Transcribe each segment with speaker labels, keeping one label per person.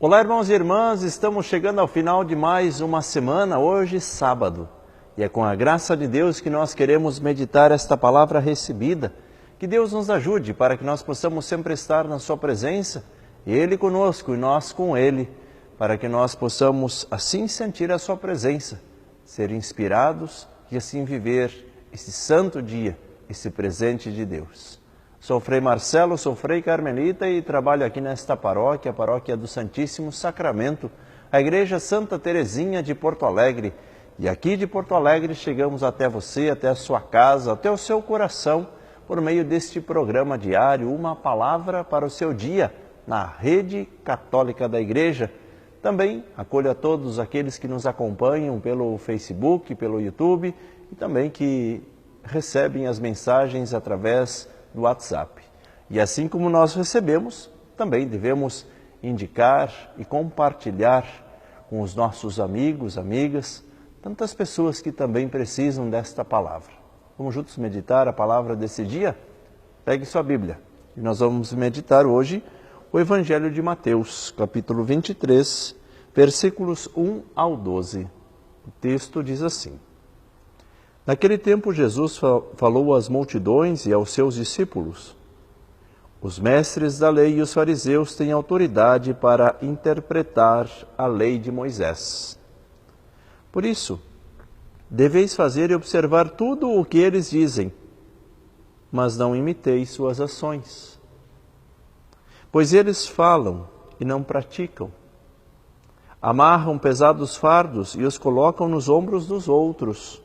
Speaker 1: Olá, irmãos e irmãs, estamos chegando ao final de mais uma semana, hoje sábado. E é com a graça de Deus que nós queremos meditar esta palavra recebida. Que Deus nos ajude para que nós possamos sempre estar na sua presença, Ele conosco e nós com Ele, para que nós possamos assim sentir a sua presença, ser inspirados e assim viver esse santo dia, esse presente de Deus. Sou Frei Marcelo, sou Frei Carmelita e trabalho aqui nesta paróquia, a Paróquia do Santíssimo Sacramento, a Igreja Santa Teresinha de Porto Alegre. E aqui de Porto Alegre chegamos até você, até a sua casa, até o seu coração, por meio deste programa diário, uma palavra para o seu dia, na Rede Católica da Igreja. Também acolho a todos aqueles que nos acompanham pelo Facebook, pelo YouTube e também que recebem as mensagens através do WhatsApp. E assim como nós recebemos, também devemos indicar e compartilhar com os nossos amigos, amigas, tantas pessoas que também precisam desta palavra. Vamos juntos meditar a palavra desse dia? Pegue sua Bíblia e nós vamos meditar hoje o Evangelho de Mateus, capítulo 23, versículos 1 ao 12. O texto diz assim: Naquele tempo Jesus falou às multidões e aos seus discípulos: Os mestres da lei e os fariseus têm autoridade para interpretar a lei de Moisés. Por isso, deveis fazer e observar tudo o que eles dizem, mas não imiteis suas ações. Pois eles falam e não praticam. Amarram pesados fardos e os colocam nos ombros dos outros,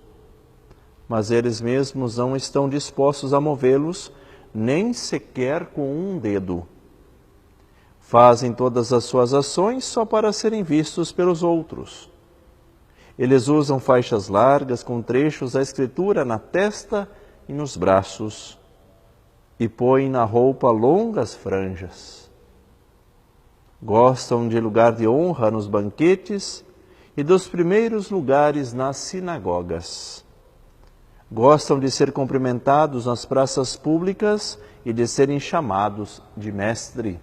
Speaker 1: mas eles mesmos não estão dispostos a movê-los, nem sequer com um dedo. Fazem todas as suas ações só para serem vistos pelos outros. Eles usam faixas largas com trechos da Escritura na testa e nos braços, e põem na roupa longas franjas. Gostam de lugar de honra nos banquetes e dos primeiros lugares nas sinagogas. Gostam de ser cumprimentados nas praças públicas e de serem chamados de mestre.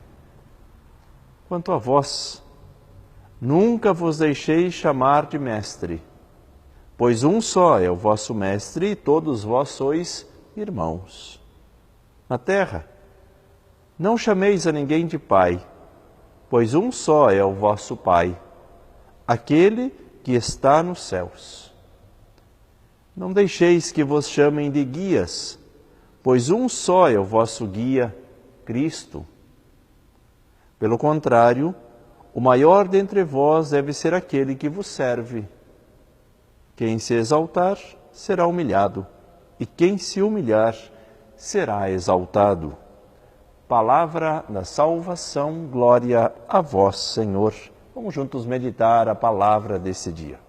Speaker 1: Quanto a vós, nunca vos deixeis chamar de mestre, pois um só é o vosso mestre e todos vós sois irmãos. Na terra, não chameis a ninguém de pai, pois um só é o vosso Pai, aquele que está nos céus. Não deixeis que vos chamem de guias, pois um só é o vosso guia, Cristo. Pelo contrário, o maior dentre vós deve ser aquele que vos serve. Quem se exaltar será humilhado, e quem se humilhar será exaltado. Palavra da salvação, glória a vós, Senhor. Vamos juntos meditar a palavra desse dia.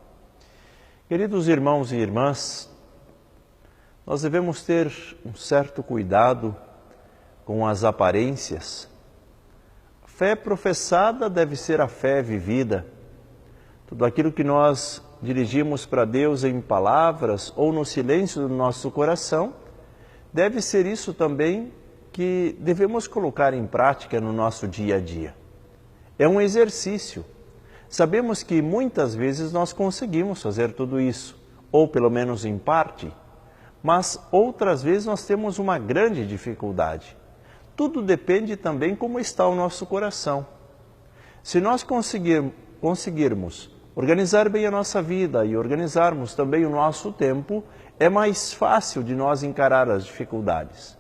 Speaker 1: Queridos irmãos e irmãs, nós devemos ter um certo cuidado com as aparências. A fé professada deve ser a fé vivida. Tudo aquilo que nós dirigimos para Deus em palavras ou no silêncio do nosso coração, deve ser isso também que devemos colocar em prática no nosso dia a dia. É um exercício. Sabemos que muitas vezes nós conseguimos fazer tudo isso, ou pelo menos em parte, mas outras vezes nós temos uma grande dificuldade. Tudo depende também como está o nosso coração. Se nós conseguirmos organizar bem a nossa vida e organizarmos também o nosso tempo, é mais fácil de nós encarar as dificuldades.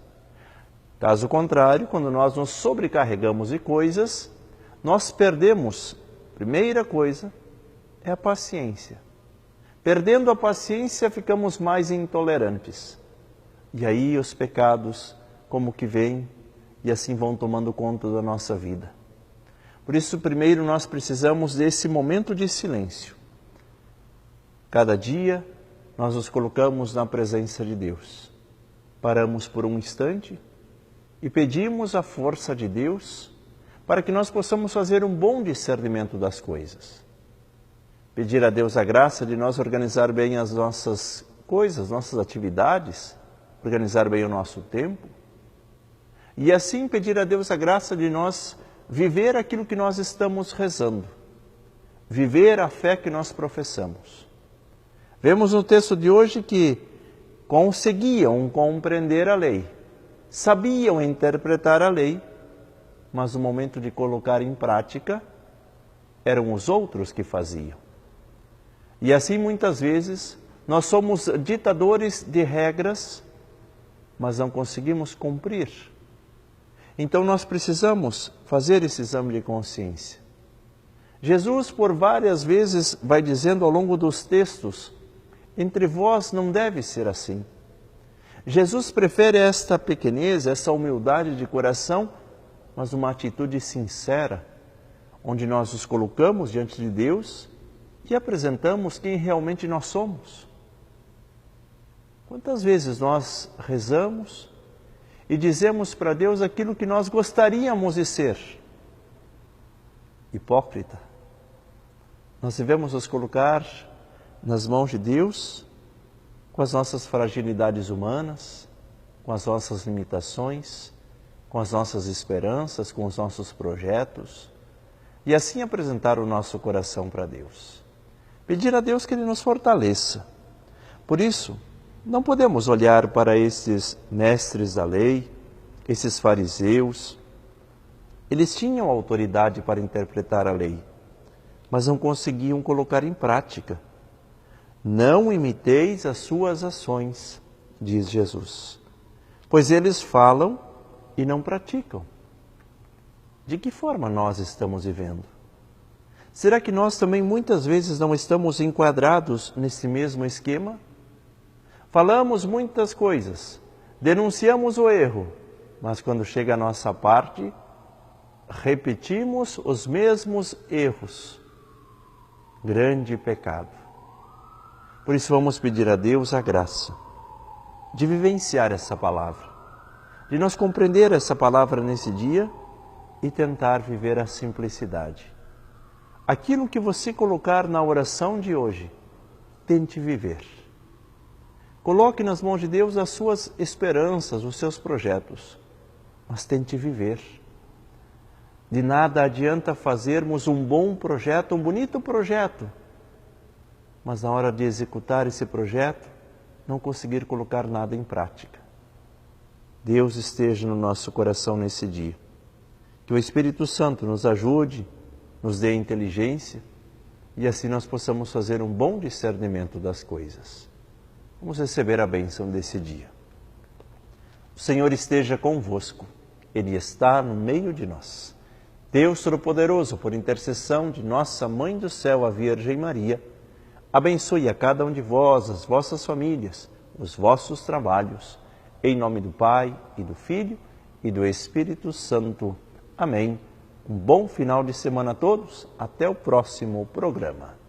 Speaker 1: Caso contrário, quando nós nos sobrecarregamos de coisas, nós perdemos. Primeira coisa é a paciência. Perdendo a paciência, ficamos mais intolerantes. E aí os pecados, como que vêm, e assim vão tomando conta da nossa vida. Por isso, primeiro nós precisamos desse momento de silêncio. Cada dia, nós nos colocamos na presença de Deus. Paramos por um instante e pedimos a força de Deus para que nós possamos fazer um bom discernimento das coisas. Pedir a Deus a graça de nós organizar bem as nossas coisas, nossas atividades, organizar bem o nosso tempo. E assim pedir a Deus a graça de nós viver aquilo que nós estamos rezando, viver a fé que nós professamos. Vemos no texto de hoje que conseguiam compreender a lei, sabiam interpretar a lei, mas no momento de colocar em prática, eram os outros que faziam. E assim muitas vezes nós somos ditadores de regras, mas não conseguimos cumprir. Então nós precisamos fazer esse exame de consciência. Jesus por várias vezes vai dizendo ao longo dos textos, entre vós não deve ser assim. Jesus prefere esta pequenez, essa humildade de coração, mas uma atitude sincera, onde nós nos colocamos diante de Deus e apresentamos quem realmente nós somos. Quantas vezes nós rezamos e dizemos para Deus aquilo que nós gostaríamos de ser? Hipócrita. Nós devemos nos colocar nas mãos de Deus, com as nossas fragilidades humanas, com as nossas limitações, com as nossas esperanças, com os nossos projetos, e assim apresentar o nosso coração para Deus. Pedir a Deus que Ele nos fortaleça. Por isso, não podemos olhar para esses mestres da lei, esses fariseus. Eles tinham autoridade para interpretar a lei, mas não conseguiam colocar em prática. Não imiteis as suas ações, diz Jesus, pois eles falam e não praticam. De que forma nós estamos vivendo? Será que nós também muitas vezes não estamos enquadrados nesse mesmo esquema? Falamos muitas coisas, denunciamos o erro, mas quando chega a nossa parte, repetimos os mesmos erros. Grande pecado. Por isso vamos pedir a Deus a graça de vivenciar essa palavra, de nós compreender essa palavra nesse dia e tentar viver a simplicidade. Aquilo que você colocar na oração de hoje, tente viver. Coloque nas mãos de Deus as suas esperanças, os seus projetos, mas tente viver. De nada adianta fazermos um bom projeto, um bonito projeto, mas na hora de executar esse projeto, não conseguir colocar nada em prática. Deus esteja no nosso coração nesse dia. Que o Espírito Santo nos ajude, nos dê inteligência e assim nós possamos fazer um bom discernimento das coisas. Vamos receber a bênção desse dia. O Senhor esteja convosco, Ele está no meio de nós. Deus Todo-Poderoso, por intercessão de nossa Mãe do Céu, a Virgem Maria, abençoe a cada um de vós, as vossas famílias, os vossos trabalhos, em nome do Pai, e do Filho, e do Espírito Santo. Amém. Um bom final de semana a todos. Até o próximo programa.